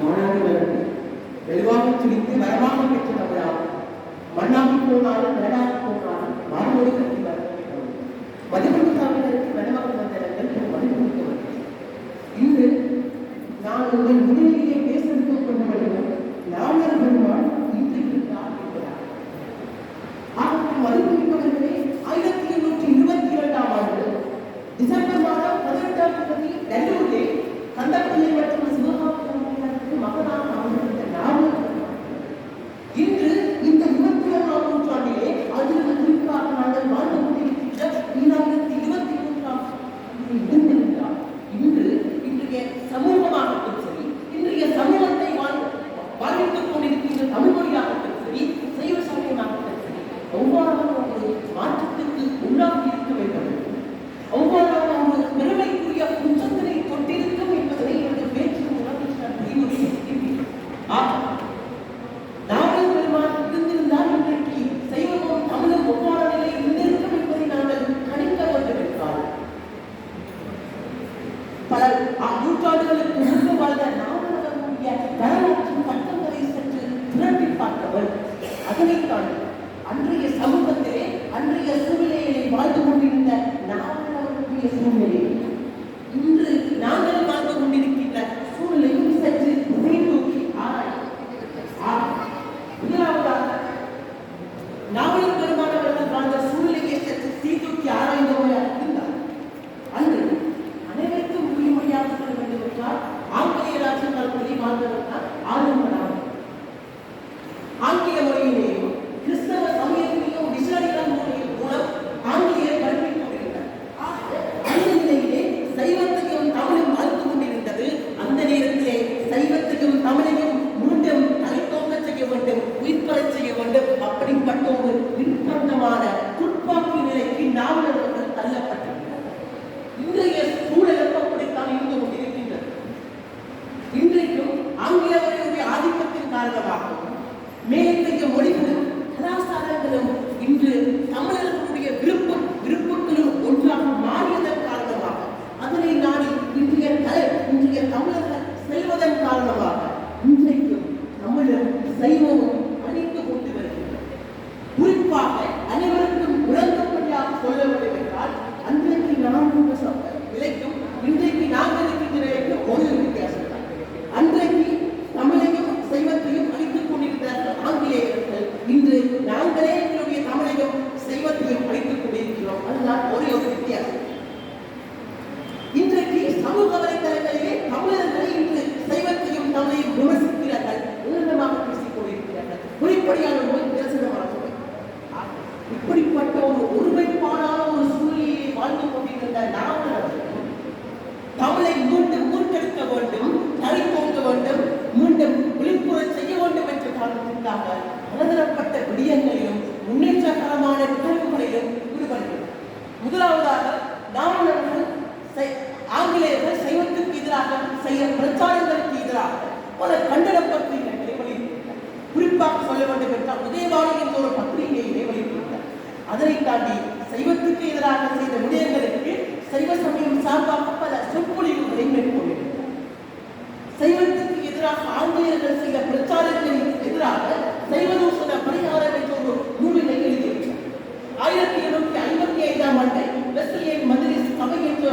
மாணவர்களுக்கு வெகுவாக துடித்து வரமாக பெற்ற தமிழாகும். மண்ணாகி போனாலும் மேடாகி போனாலும் மாணவரை கட்டி வரவேற்கும் மதிப்பு தமிழருக்கு வனமாக வந்தனங்கள் மதிப்பு வந்தது. இன்று நான் உங்கள் முன்னிலையை பேசெடுத்துக் கொண்டு வருவோம். நாவலர் பெருமான் இன்று இருந்தார் என்கிறார். ஆகவே மதிப்புமிக்கவர்களே, 1822ஆம் ஆண்டு டிசம்பர் மாதம் 18ஆம் தேதி நல்லூரிலே கந்தப்பிள்ளை மற்றும் சிவகாமிக்கு மகனாக அமர்ந்திருந்த நாவலர் பெருமான் இன்று இந்த 21ஆம் நூற்றாண்டிலே அதில் குறிப்பாக நாங்கள் வாழ்ந்து கொண்டிருக்கின்ற 2023ஆம் இருந்திருக்கிறார். இன்றைய சமூகமாகட்டும் சரி, இன்றைய சமூகத்தை வாழ்வித்துக் கொண்டிருக்கின்ற தமிழ்மொழியாகட்டும் சரி, சைவ சமயமாகட்டும் சரி, ஒவ்வாறான ஒரு மாற்றத்திற்கு உள்ளாகி இருக்க வேண்டும், ஒவ்வாறான ஒரு பெருமைக்குரிய உச்சத்தினை தொட்டிருக்கும் என்பதனை எனது பேச்சு நாவலர் பெருமான் இருந்திருந்தால் இன்றைக்கு சைவமும் தமிழும் ஒவ்வாற நிலை இருந்திருக்கும் என்பதை நாங்கள் கணிக்க வேண்டுமென்றால் பல நூற்றாண்டுகளுக்கு முன்பு வாழ்ந்த நாவலர்களுடைய வரலாற்றின் பக்கங்களை சற்று திரட்டி பார்த்தவர். அதனை தாண்டி அன்றைய சமூகத்திலே அன்றைய சூழ்நிலையை வாழ்ந்து கொண்டிருந்த நாவலர்களுடைய சூழ்நிலை இன்று நாங்கள் வாழ்ந்து கொண்டிருக்கின்ற சூழ்நிலையும் சற்று சீர்தூக்கி முதலாவதாக நாவலர் பெருமானவர்கள் வாழ்ந்த சூழ்நிலையை சற்று சீர்தூக்கி ஆராய்ந்தவராக இருந்தார். அன்று அனைவருக்கும் மொழியாக சொல்ல வேண்டும் என்றால் ஆங்கிலேய ராஜ்யத்தில் வாழ்ந்தவர்கள் ஆளுநராக ஆங்கில மொழியிலேயும் கிறிஸ்தவ சமயத்திலேயும் மிஷனரிகள் மூலம் ஆங்கிலேயர் கல்விக் கொண்டிருந்தார். அந்த நிலையிலே சைவத்தையும் தமிழும் வாழ்ந்து கொண்டிருந்தது. அந்த நேரத்திலே சைவத்தையும் தமிழையும் மீண்டும் தலைத்தோங்க செய்ய வேண்டும், உயிர்ப்பறச் செய்ய வேண்டும். அப்படிப்பட்ட ஒரு நிர்பந்தமான துப்பாக்கி நிலைக்கு நாவலர்கள் தள்ளப்பட்டிருக்கிறார். இன்றைய சூழலுக்கு அப்படித்தான் இருந்து கொண்டிருக்கின்றது. இன்றைக்கும் ஆங்கிலேயர்களுடைய ஆதிக்கத்தின் காரணமாகவும் மேற்கைய மொழிகளும் கலாச்சாரங்களும் இன்று தமிழர்களுடைய விருப்பங்களும் ஒன்றாக மாறியதன் காரணமாக அதனை நாடி இன்றைய தமிழர்கள் செல்வதன் காரணமாக இன்றைக்கும் தமிழர் சைவமும் அழித்து கொண்டு வருகின்றனர். குறிப்பாக அனைவருக்கும் உலகப்படியாக சொல்ல வேண்டும் என்றால் அன்றைக்கு விலைக்கும் இன்றைக்கு நாங்கள் இருக்கின்ற நிலைக்கும் ஒரு வித்தியாசம் தான். அன்றைக்கு தமிழையும் சைவத்தையும் அழித்துக் கொண்டிருக்கிறார்கள் ஆங்கிலேயர்கள். இன்று நாங்களே எங்களுடைய தமிழையும் சைவத்தையும் அழித்துக் கொண்டிருக்கிறோம். அதுதான் ஒரே ஒரு வித்தியாசம். இன்றைக்கு சமூக வலைதளங்களிலே தமிழர்களை இன்று சைவத்தையும் தமிழையும் விமர்சிக்கிறார்கள், உன்னதமாக பேசிக் கொண்டிருக்கிறார்கள். குறிப்படியான நோய் பிரசனமான சுவை. இப்படிப்பட்ட ஒரு ஒருமைப்பாடான ஒரு சூழ்நிலையை வாழ்ந்து கொண்டிருந்த நாவலர்கள் தமிழை மீண்டும் மூர்க்கெடுக்க வேண்டும், தழைப்போங்க வேண்டும், மீண்டும் விழிப்புணர்வு செய்ய வேண்டும் என்ற காரணத்திற்காக பலதரப்பட்ட விடயங்களிலும் முன்னேற்றகரமான நிகழ்வுகளிலும் ஈடுபடுகிறார். முதலாவதாக நாவலர்கள் ஆங்கிலேயர்கள் சைவத்திற்கு எதிராக செய்ய பிரச்சாரங்களுக்கு எதிராக பல கண்டன பத்திரிகைகளை வெளியிட்டார். குறிப்பாக சொல்ல வேண்டும் என்றால் உதயவாணி என்ற ஒரு பத்திரிகையிலே வெளியிட்டார். அதனை தாண்டி சைவத்திற்கு எதிராக செய்த விடயங்களுக்கு சைவ சமயம் சார்பாக பல சொற்பொழிவுகளை மேற்கொண்டிருக்கிறார். சைவத்திற்கு எதிராக ஆங்கிலேயர்கள் செய்த பிரச்சாரங்களுக்கு எதிராக சைவதூஷண பரிகாரம் என்ற ஒரு நூலினை எழுதியிருக்கிறார். 1755ஆம் ஆண்டு வெஸ்லியன் மஜ்லிஸ் சபை என்ற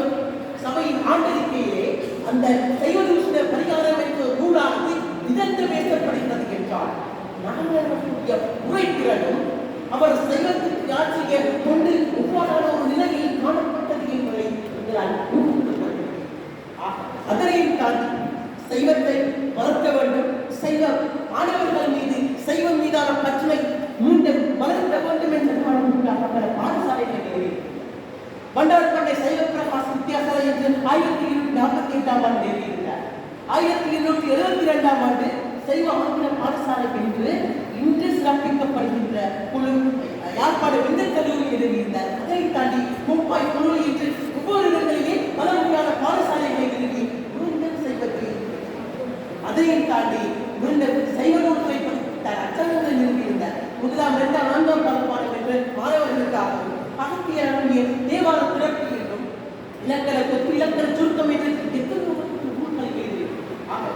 சபையின் ஆண்டறிக்கையிலே அந்த சைவதூஷண பரிகாரம் என்ற நூலானது இதற்கு பேசப்படுகிறது என்றால் நாவலர்களுடைய உரைத்திறனும் அவர் சைவத்திற்கு ஆட்சியை கொண்டு ஒவ்வாறான ஒரு நிலையில் காணப்பட்டது என்பதை அதனையும் தாண்டி சைவத்தை வளர்க்க வேண்டும், சைவ மாணவர்கள் மீது சைவம் மீதான பற்றினை மீண்டும் வளர்க்க வேண்டும் என்ற காரணத்திற்காக பல பாடசாலைகளை பண்டாரப்பண்டை சைவ பிரகாச வித்தியாசாலை என்று 1848ஆம் ஆண்டு நிறுவியிருந்தார். 1872ஆம் ஆண்டு சைவ ஆங்கில பாடசாலை என்று இன்று சிறப்பிக்கப்படுகின்ற குழு யாழ்ப்பாண விந்தர் கல்லூரி நிறுவியிருந்தார். அதை தாண்டி மும்பாய் குழு என்று ஒவ்வொரு இடங்களிலே பல வகையான பாடசாலைகளை நிறுவி மீண்டும் சைவத்தை அதையும் தாண்டி மீண்டும் சைவ நூல்களை பதிப்பித்தார், அச்சகங்களை நிறுவியிருந்தார். முதலாம் 2ஆம் 4ஆம் பாடப்பாடம் என்று மாணவர்களுக்காகவும் அகத்தியருடைய தேவார திரட்டு என்றும் இலக்கண கொத்து இலக்கண சுருக்கம் என்று எத்தனை நூல்களை எழுதியிருக்கிறார்.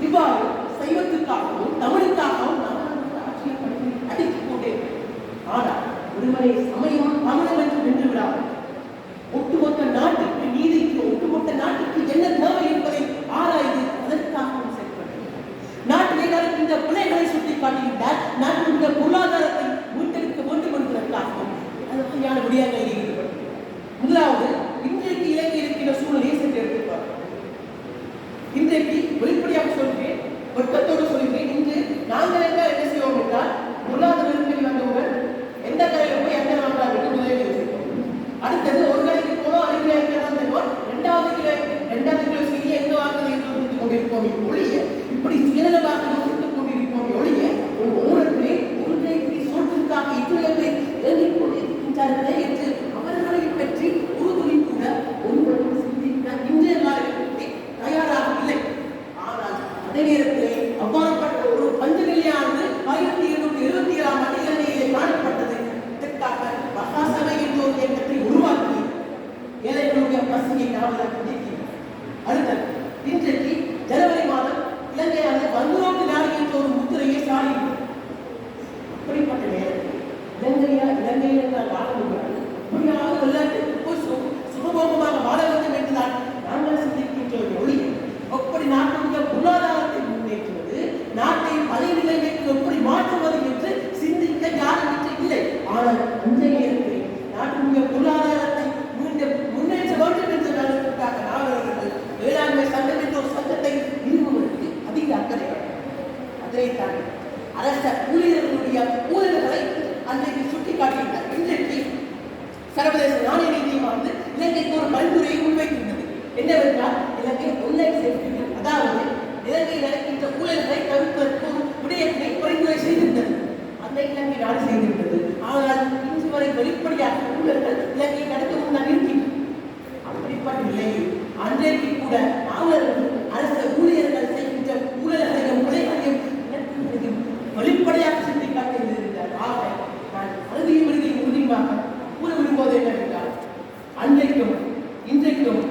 இவ்வாறு சைவத்துக்காகவும் தமிழுக்காகவும் நாம் ஆட்சியை அடுக்கிக் கொண்டே. ஆனால் ஒருவரை சமயம் தமிழம் என்று நின்று விடாமல் ஒட்டுமொத்த நாட்டுக்கு நீதிக்கு ஒட்டுமொத்த நாட்டுக்கு என்ன தேவை என்பதை ஆராய்ந்து அதற்காகவும் செயல்படுகிறார். நாட்டிலே நடக்கின்ற பிழைகளை சுட்டிக்காட்டுகின்றார். நாட்டினுடைய பொருளாதாரத்தை மீட்டெடுக்க வேண்டும் என்பதற்காகவும் அதற்கான விடயங்களில் ஈடுபடுகிறார். முதலாவது, இன்றைக்கு இலங்கை இருக்கின்ற சூழ்நிலையை சென்று எடுத்துப்பார். இன்றைக்கு வெளிப்படையாக சொல்கிறேன், வெட்கத்தோடு சொல்கிறேன், இன்று நாங்கள் என்ன செய்வோம் என்றால், பொருளாதார நெருக்கடி வந்தவுடன் எந்த கடையில் போய் எந்த நாட்டாக விட்டு முதலில் யோசிப்போம். அடுத்தது ஒரு கடைக்கு போனோம், அரைக்கிலோ தான் தருவோம், ரெண்டாவது கிலோ செய்தி எங்க வாங்குறது என்று யோசித்துக் கொண்டிருப்போம் ஒழிய, இப்படி சுயநலமாக யோசித்துக் கொண்டிருப்போம் ஒழிய, ஒவ்வொருவரே ஒரு கைக்கு சோற்றுக்காக இத்தனை பேர் இறங்கிக் கொண்டிருக்கின்றார்களே என்று அவர்களை பற்றி ஒரு துணி கூட ஒருவரும் சிந்திக்க இன்றைய காலகட்டத்தில் தயாராக இல்லை. ஆனால் அதே நேரத்திலே அவ்வாறுபட்ட ஒரு பஞ்சநிலையானது 1777ஆம் ஆண்டு இலங்கையிலே காணப்பட்டது. இதற்காக மகாசபை என்ற ஒரு இயக்கத்தை உருவாக்கி ஏழைகளுடைய பசியை நாவலாக நீக்கினார். அடுத்தது, இன்றைக்கு ஜனவரி மாதம் இலங்கையானது வங்குரோட்டு நாடு என்ற ஒரு முத்திரையை சாடினார். அப்படிப்பட்ட நேரத்தில் இலங்கையில் வாழ முடியாது, அப்படியாக எல்லாத்துக்கு போய் சுகபோகமாக வாழ வேண்டும் என்றுதான் நாங்கள் சிந்திக்கின்றோம் ஒழிய, எப்படி நாட்டுடைய பொருளாதாரத்தை முன்னேற்றுவது, நாட்டை பழைய நிலைமைக்கு எப்படி மாற்றுவது என்று சிந்திக்க யாரும் இல்லை. ஆனால் இன்றைய நேரத்தில் நாட்டினுடைய பொருளாதாரத்தை முன்னேற்ற வேண்டும் என்ற நலனுக்காக நாவலர்கள் வேளாண்மை சங்கம் என்ற ஒரு சங்கத்தை நிறுவுவதற்கு அதிக அக்கறை. அதனை தாண்டி அரச ஊழியர்களுடைய ஊழல்களை அன்றைக்கு சுட்டிக்காட்டுகின்றனர். இன்றைக்கு சர்வதேச நாணய நிதியமானது இலங்கைக்கு ஒரு பரிந்துரையை முன்வைக்கின்றது. என்னவென்றால், இலங்கை ஆன்லைன் சேஃப்டி, அதாவது இலங்கையில் நடக்கின்ற ஊழல்களை தவிர்ப்பதற்கு ஒரு விடயத்தினை பரிந்துரை செய்திருந்தது. அந்த இலங்கை நாடு செய்திருந்தது. ஆனால் இன்று வரை வெளிப்படையாக ஊழல்கள் இலங்கை நடந்து கொண்டுதான் இருக்கின்றன. அப்படிப்பட்ட நிலையில் அன்றைக்கு கூட நாவலர்கள் அரசு ஊழியர்கள் செய்கின்ற ஊழல்களையும் கொலைகளையும் வெளிப்படையாக சுட்டிக்காட்டியிருந்தார். ஆக நான் அறுதியும் உறுதியாக கூற விரும்புவது என்னவென்றால், அன்றைக்கும் இன்றைக்கும்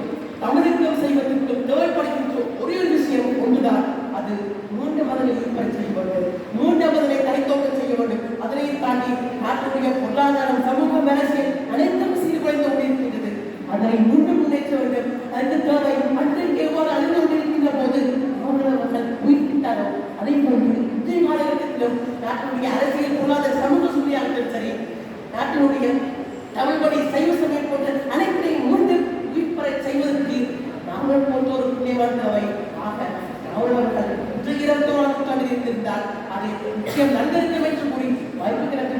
தமிழுக்கும் செய்வதற்கும் தேவைப்படுகின்ற ஒரே ஒரு விஷயம் ஒன்றுதான், அது மூன்று மதனை விற்பனை செய்ய வேண்டும், மூன்று மதனை தலைத்தோக்க செய்ய வேண்டும். அதனை தாண்டி நாட்டுடைய பொருளாதாரம், சமூகம், அரசியல் அனைத்தும் சீர்குலைந்து கொண்டிருக்கின்றது. அதனை மீண்டும் முன்னேற்ற வேண்டும். அதற்கு தேவை அன்றைக்கு எவ்வாறு அழிந்து கொண்டிருக்கின்ற போது அவர்கள் உயிர்ப்பித்தாரோ அதை போன்று இன்றைய காலகட்டத்திலும் நாட்டினுடைய அரசியல், பொருளாதார, சமூக சூழ்நிலையாளர்கள் சரி, நாட்டினுடைய தமிழ்மொழி, சைவ சமயம் போன்ற அனைத்தையும் மீண்டும் உயிர்ப்பறை செய்வதற்கு நாங்கள் போன்ற ஒரு புண்ணியவான் தேவை. ஆக அவர்கள் இன்று 21ஆம் நூற்றாண்டில் இருந்திருந்தால் அதை முக்கியம் நன்றிருக்கும் என்று கூறி வாய்ப்பு கிடைத்து